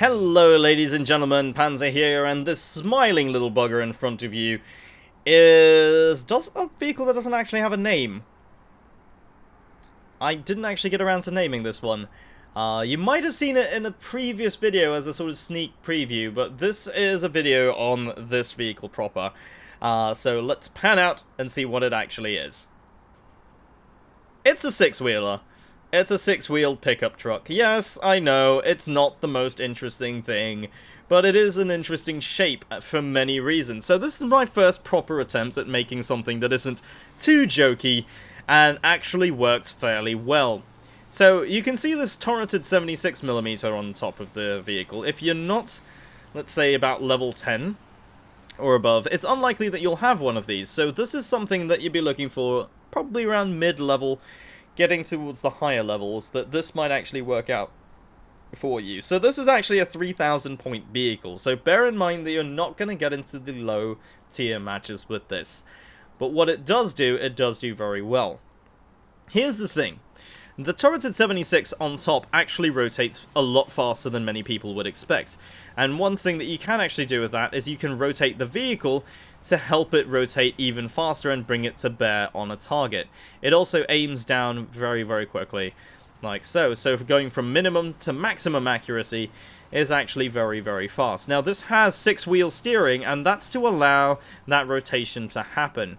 Hello ladies and gentlemen, Panzer here, and this smiling little bugger in front of you is a vehicle that doesn't actually have a name. I didn't actually get around to naming this one. You might have seen it in a previous video as a sort of sneak preview, but this is a video on this vehicle proper. So let's pan out and see what it actually is. It's a six-wheeler. It's a six-wheeled pickup truck. Yes, I know, it's not the most interesting thing, but it is an interesting shape for many reasons. So this is my first proper attempt at making something that isn't too jokey and actually works fairly well. So you can see this turreted 76mm on top of the vehicle. If you're not, let's say, about level 10 or above, it's unlikely that you'll have one of these. So this is something that you'd be looking for probably around mid-level, getting towards the higher levels, that this might actually work out for you. So this is actually a 3,000 point vehicle, so bear in mind that you're not going to get into the low tier matches with this. But what it does do very well. Here's the thing. The turreted 76 on top actually rotates a lot faster than many people would expect. And one thing that you can actually do with that is you can rotate the vehicle to help it rotate even faster and bring it to bear on a target. It also aims down very, very quickly, like so. So going from minimum to maximum accuracy is actually very, very fast. Now this has 6-wheel steering, and that's to allow that rotation to happen.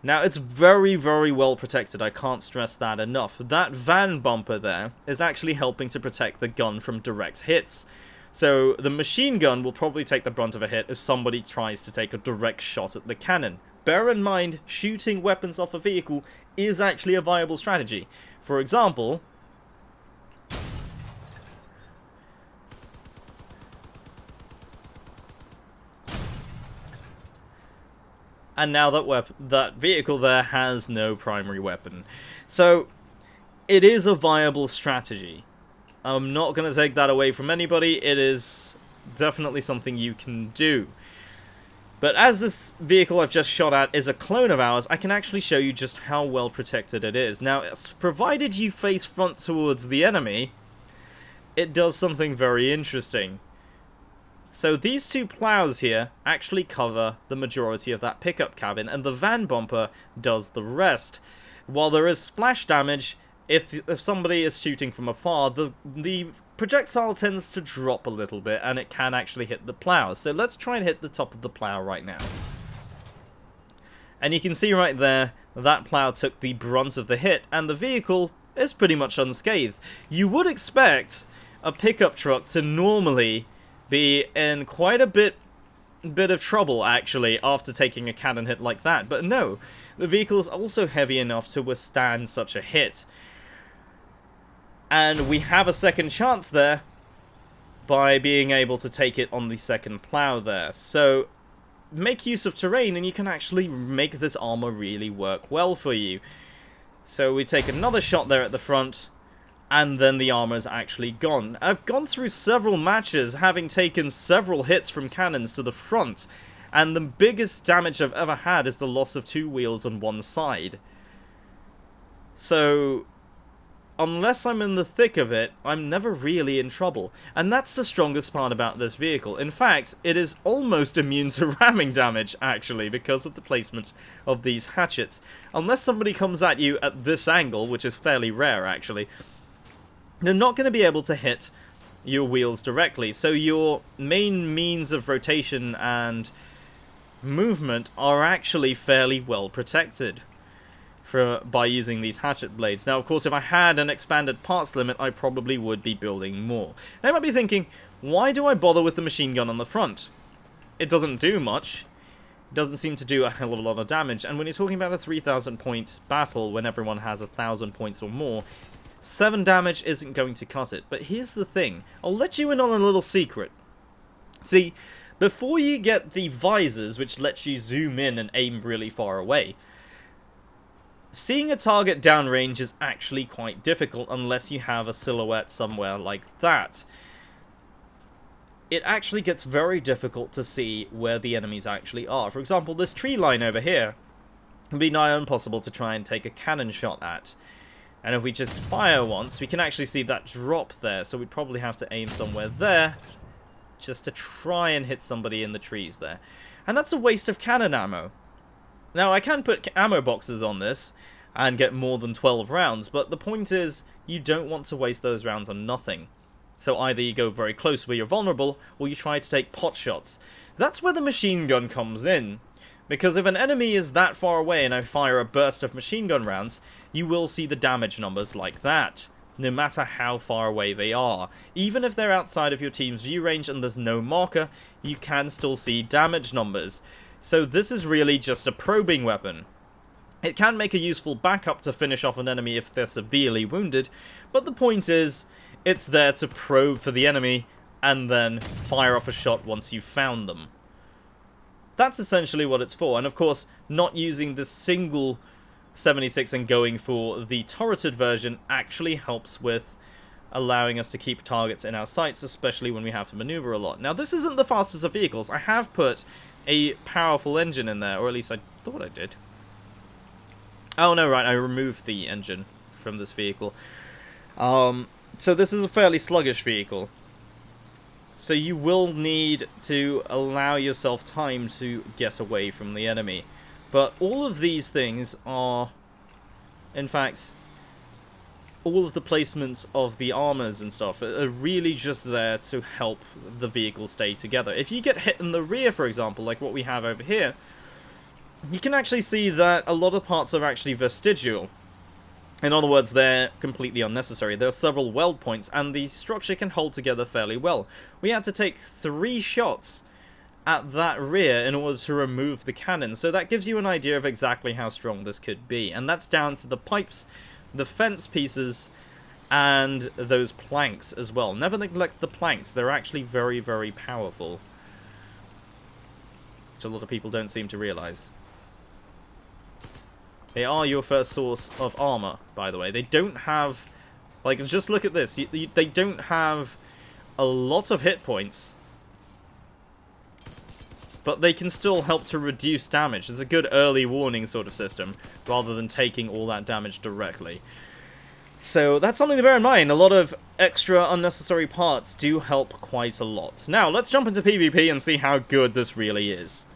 Now it's very, very well protected, I can't stress that enough. That van bumper there is actually helping to protect the gun from direct hits. So the machine gun will probably take the brunt of a hit if somebody tries to take a direct shot at the cannon. Bear in mind, shooting weapons off a vehicle is actually a viable strategy. For example, and now that vehicle there has no primary weapon. So it is a viable strategy. I'm not going to take that away from anybody. It is definitely something you can do. But as this vehicle I've just shot at is a clone of ours, I can actually show you just how well protected it is. Now, provided you face front towards the enemy, it does something very interesting. So these two plows here actually cover the majority of that pickup cabin, and the van bumper does the rest. While there is splash damage, if somebody is shooting from afar, the projectile tends to drop a little bit, and it can actually hit the plow. So let's try and hit the top of the plow right now. And you can see right there, that plow took the brunt of the hit, and the vehicle is pretty much unscathed. You would expect a pickup truck to normally be in quite a bit of trouble, actually, after taking a cannon hit like that. But no, the vehicle is also heavy enough to withstand such a hit. And we have a second chance there by being able to take it on the second plow there. So make use of terrain and you can actually make this armor really work well for you. So we take another shot there at the front, and then the armor's actually gone. I've gone through several matches having taken several hits from cannons to the front, and the biggest damage I've ever had is the loss of 2 wheels on one side. So unless I'm in the thick of it, I'm never really in trouble. And that's the strongest part about this vehicle. In fact, it is almost immune to ramming damage, actually, because of the placement of these hatchets. Unless somebody comes at you at this angle, which is fairly rare, actually, they're not going to be able to hit your wheels directly. So your main means of rotation and movement are actually fairly well protected by using these hatchet blades. Now, of course, if I had an expanded parts limit, I probably would be building more. Now, you might be thinking, why do I bother with the machine gun on the front? It doesn't do much. It doesn't seem to do a hell of a lot of damage. And when you're talking about a 3,000 point battle, when everyone has 1,000 points or more, 7 damage isn't going to cut it. But here's the thing. I'll let you in on a little secret. See, before you get the visors, which lets you zoom in and aim really far away, seeing a target downrange is actually quite difficult unless you have a silhouette somewhere like that. It actually gets very difficult to see where the enemies actually are. For example, this tree line over here would be nigh impossible to try and take a cannon shot at. And if we just fire once, we can actually see that drop there. So we'd probably have to aim somewhere there just to try and hit somebody in the trees there. And that's a waste of cannon ammo. Now, I can put ammo boxes on this and get more than 12 rounds, but the point is, you don't want to waste those rounds on nothing. So either you go very close where you're vulnerable, or you try to take pot shots. That's where the machine gun comes in. Because if an enemy is that far away and I fire a burst of machine gun rounds, you will see the damage numbers like that, no matter how far away they are. Even if they're outside of your team's view range and there's no marker, you can still see damage numbers. So this is really just a probing weapon. It can make a useful backup to finish off an enemy if they're severely wounded, but the point is, it's there to probe for the enemy and then fire off a shot once you've found them. That's essentially what it's for, and of course, not using the single 76 and going for the turreted version actually helps with allowing us to keep targets in our sights, especially when we have to maneuver a lot. Now, this isn't the fastest of vehicles. I have put a powerful engine in there, or at least I thought I did. Oh, no, right, I removed the engine from this vehicle. So this is a fairly sluggish vehicle. So you will need to allow yourself time to get away from the enemy. But all of these things are, in fact, all of the placements of the armors and stuff are really just there to help the vehicle stay together. If you get hit in the rear, for example, like what we have over here, you can actually see that a lot of parts are actually vestigial. In other words, they're completely unnecessary. There are several weld points, and the structure can hold together fairly well. We had to take 3 shots at that rear in order to remove the cannon, so that gives you an idea of exactly how strong this could be. And that's down to the pipes, the fence pieces, and those planks as well. Never neglect the planks. They're actually very, very powerful, which a lot of people don't seem to realize. They are your first source of armor, by the way. They don't have... Like, just look at this. They don't have a lot of hit points, but they can still help to reduce damage. It's a good early warning sort of system, rather than taking all that damage directly. So that's something to bear in mind. A lot of extra unnecessary parts do help quite a lot. Now, let's jump into PvP and see how good this really is.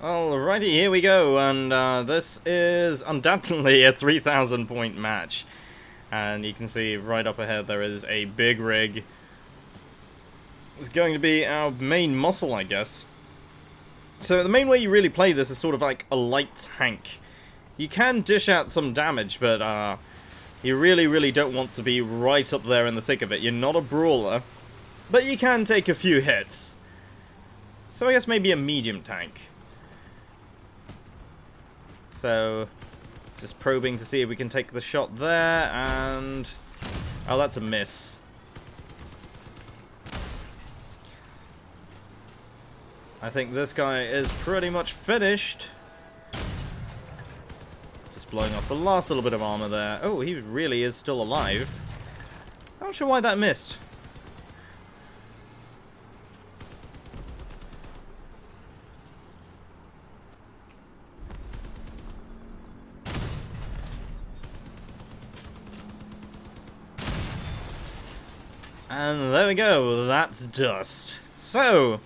Alrighty, here we go, and this is undoubtedly a 3,000 point match. And you can see right up ahead there is a big rig. It's going to be our main muscle, I guess. So the main way you really play this is sort of like a light tank. You can dish out some damage, but you really, really don't want to be right up there in the thick of it. You're not a brawler, but you can take a few hits. So I guess maybe a medium tank. So, just probing to see if we can take the shot there, and... oh, that's a miss. I think this guy is pretty much finished. Just blowing off the last little bit of armor there. Oh, he really is still alive. I'm not sure why that missed. And there we go, that's dust. So,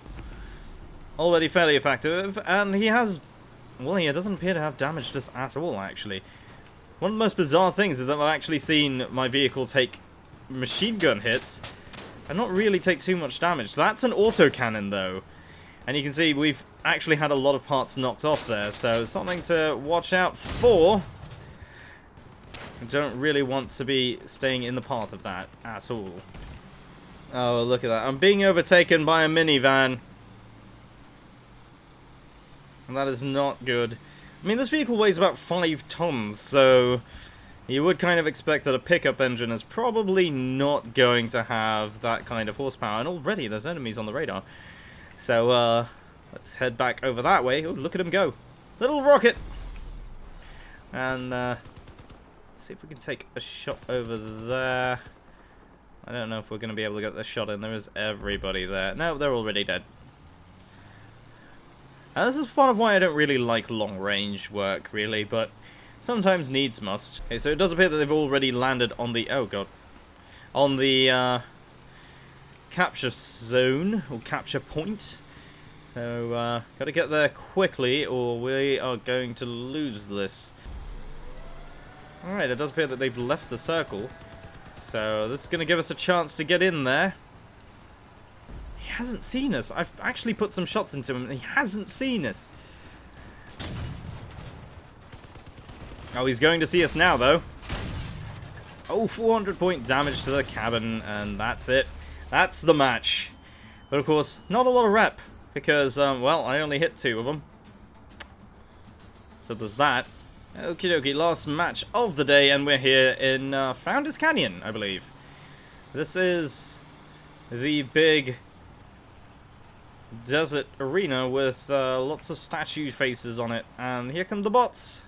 already fairly effective, and he has, well, he doesn't appear to have damaged us at all, actually. One of the most bizarre things is that I've actually seen my vehicle take machine gun hits and not really take too much damage. So that's an autocannon, though. And you can see we've actually had a lot of parts knocked off there, so something to watch out for. I don't really want to be staying in the path of that at all. Oh, look at that. I'm being overtaken by a minivan. And that is not good. I mean, this vehicle weighs about 5 tons, so you would kind of expect that a pickup engine is probably not going to have that kind of horsepower. And already there's enemies on the radar. So, let's head back over that way. Oh, look at him go. Little rocket! And, let's see if we can take a shot over there. I don't know if we're going to be able to get this shot in. There is everybody there. No, they're already dead. And this is part of why I don't really like long-range work, really, but Sometimes needs must. Okay, so it does appear that they've already landed on the... Oh, God. On the capture zone, or capture point. So, gotta get there quickly, or we are going to lose this. Alright, it does appear that they've left the circle. So, this is gonna give us a chance to get in there. He hasn't seen us. I've actually put some shots into him, and he hasn't seen us. Oh, he's going to see us now, though. Oh, 400 point damage to the cabin, and that's it. That's the match. But, of course, not a lot of rep, because, well, I only hit 2 of them. So there's that. Okie dokie, last match of the day, and we're here in Founders Canyon, I believe. This is the big desert arena with lots of statue faces on it. And here come the bots.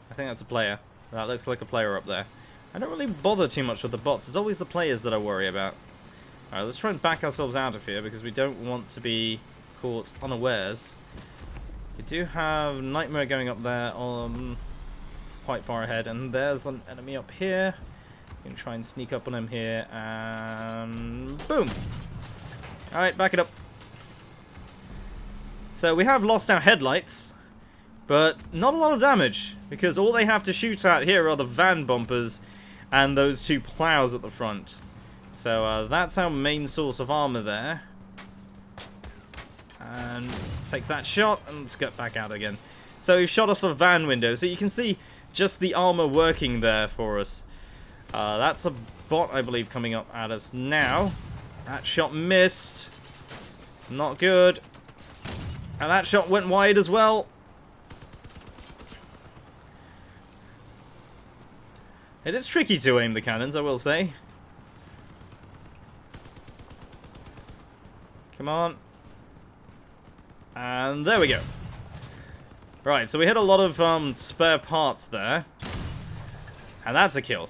I think that's a player. That looks like a player up there. I don't really bother too much with the bots. It's always the players that I worry about. Alright, let's try and back ourselves out of here because we don't want to be caught unawares. We do have Nightmare going up there quite far ahead, and there's an enemy up here. You can try and sneak up on him here, and boom! Alright, back it up. So we have lost our headlights, but not a lot of damage, because all they have to shoot at here are the van bumpers and those 2 plows at the front. So that's our main source of armor there. And take that shot, and let's get back out again. So he shot off a van window, so you can see just the armor working there for us. That's a bot, I believe, coming up at us now. That shot missed. Not good. And that shot went wide as well. It is tricky to aim the cannons, I will say. Come on. And there we go. Right, so we hit a lot of spare parts there. And that's a kill.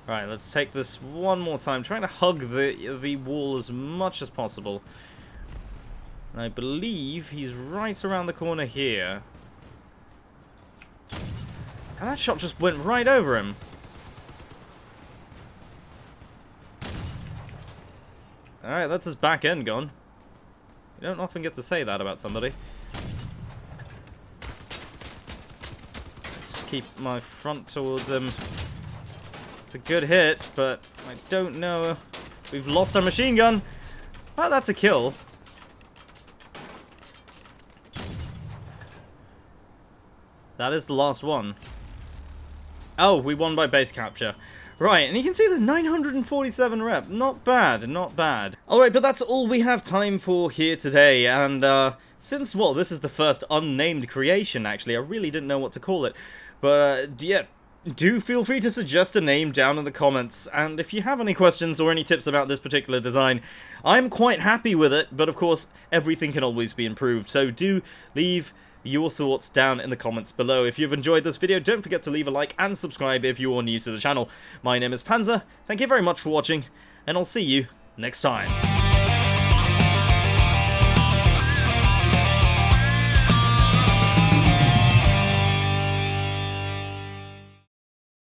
Right, let's take this one more time. Trying to hug the wall as much as possible. And I believe he's right around the corner here. And that shot just went right over him. Alright, that's his back end gone. You don't often get to say that about somebody. Just keep my front towards him. It's a good hit, but I don't know. We've lost our machine gun. Oh, that's a kill. That is the last one. Oh, we won by base capture. Right, and you can see the 947 rep. Not bad, not bad. Alright, but that's all we have time for here today. And since, well, this is the first unnamed creation, actually, I really didn't know what to call it. But, yeah, do feel free to suggest a name down in the comments. And if you have any questions or any tips about this particular design, I'm quite happy with it. But, of course, everything can always be improved. So do leave your thoughts down in the comments below. If you've enjoyed this video, don't forget to leave a like and subscribe if you are new to the channel. My name is Panzer, thank you very much for watching, and I'll see you next time.